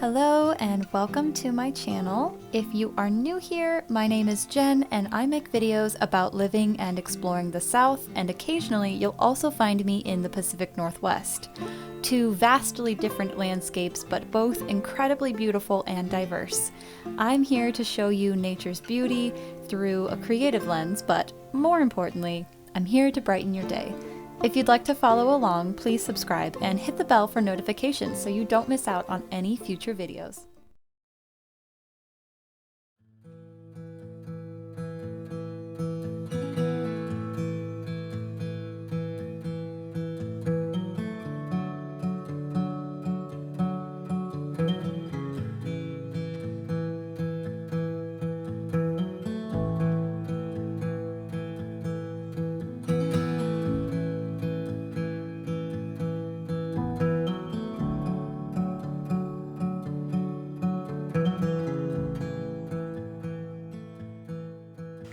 Hello and welcome to my channel. If you are new here, my name is Jen and I make videos about living and exploring the South, and occasionally you'll also find me in the Pacific Northwest. Two vastly different landscapes, but both incredibly beautiful and diverse. I'm here to show you nature's beauty through a creative lens, but more importantly, I'm here to brighten your day. If you'd like to follow along, please subscribe and hit the bell for notifications so you don't miss out on any future videos.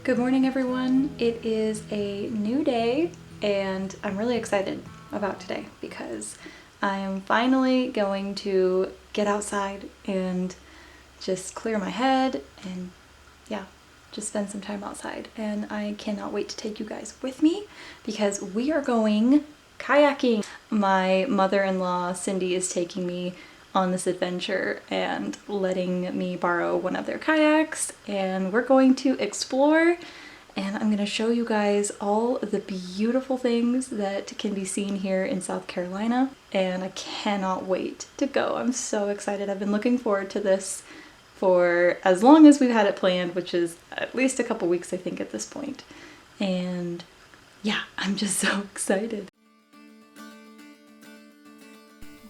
Good morning, everyone. It is a new day and I'm really excited about today because I am finally going to get outside and just clear my head and just spend some time outside. And I cannot wait to take you guys with me because we are going kayaking. My mother-in-law Cindy is taking me on this adventure and letting me borrow one of their kayaks, and we're going to explore, and I'm going to show you guys all the beautiful things that can be seen here in South Carolina, and I cannot wait to go. I'm so excited. I've been looking forward to this for as long as we've had it planned, which is at least a couple weeks I think at this point. And yeah, I'm just so excited.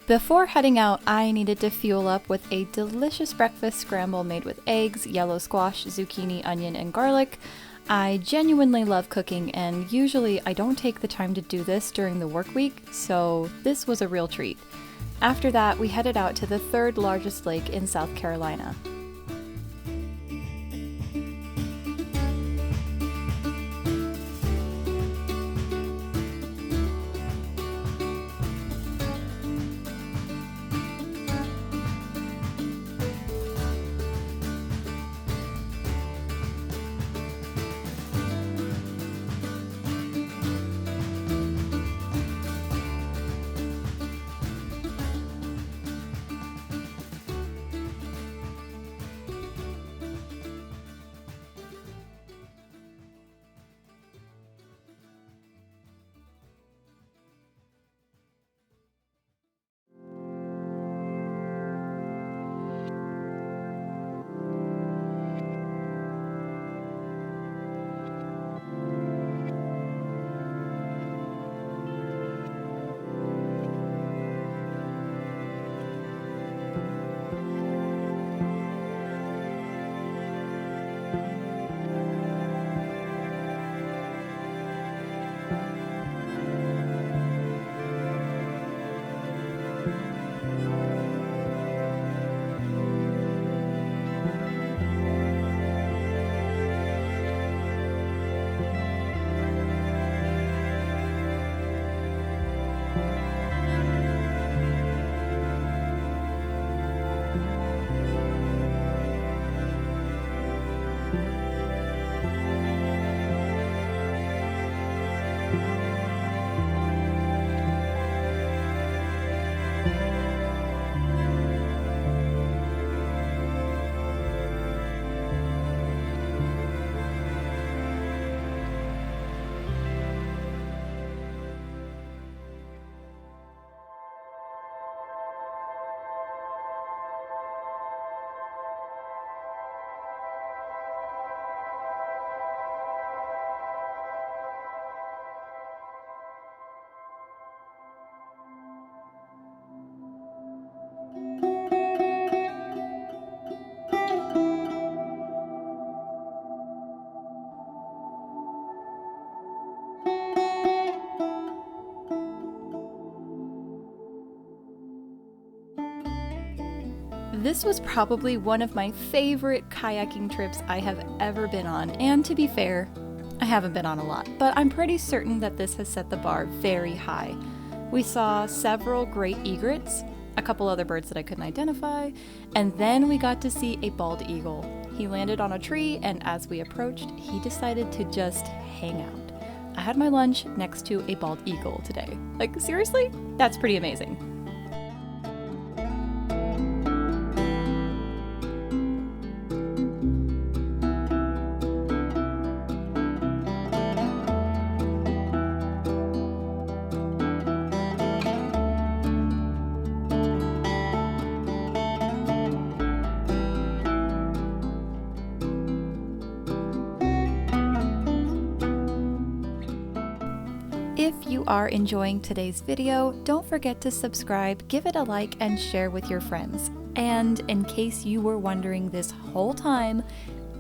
Before heading out, I needed to fuel up with a delicious breakfast scramble made with eggs, yellow squash, zucchini, onion, and garlic. I genuinely love cooking, and usually I don't take the time to do this during the work week, so this was a real treat. After that, we headed out to the third largest lake in South Carolina. This was probably one of my favorite kayaking trips I have ever been on, and to be fair, I haven't been on a lot, but I'm pretty certain that this has set the bar very high. We saw several great egrets, a couple other birds that I couldn't identify, and then we got to see a bald eagle. He landed on a tree, and as we approached, he decided to just hang out. I had my lunch next to a bald eagle today. Like, seriously? That's pretty amazing. If you are enjoying today's video, don't forget to subscribe, give it a like, and share with your friends. And in case you were wondering this whole time,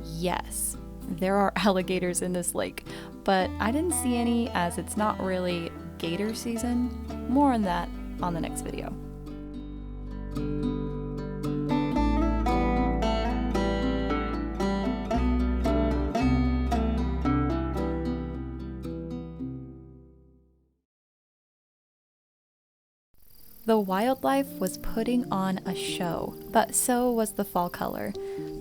yes, there are alligators in this lake, but I didn't see any as it's not really gator season. More on that on the next video. The wildlife was putting on a show, but so was the fall color.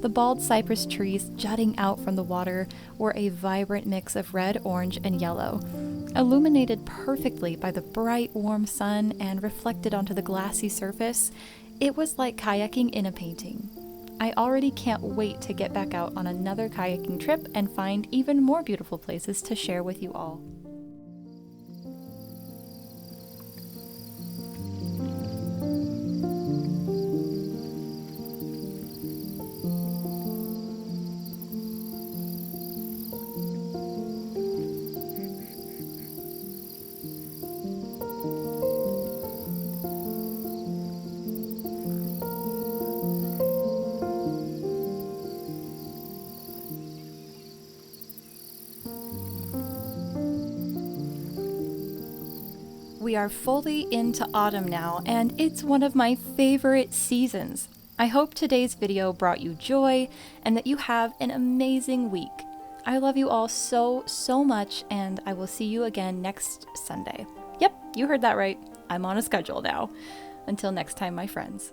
The bald cypress trees jutting out from the water were a vibrant mix of red, orange, and yellow, illuminated perfectly by the bright, warm sun and reflected onto the glassy surface. It was like kayaking in a painting. I already can't wait to get back out on another kayaking trip and find even more beautiful places to share with you all. We are fully into autumn now, and it's one of my favorite seasons. I hope today's video brought you joy and that you have an amazing week. I love you all so much, and I will see you again next Sunday. Yep, you heard that right. I'm on a schedule now. Until next time, my friends.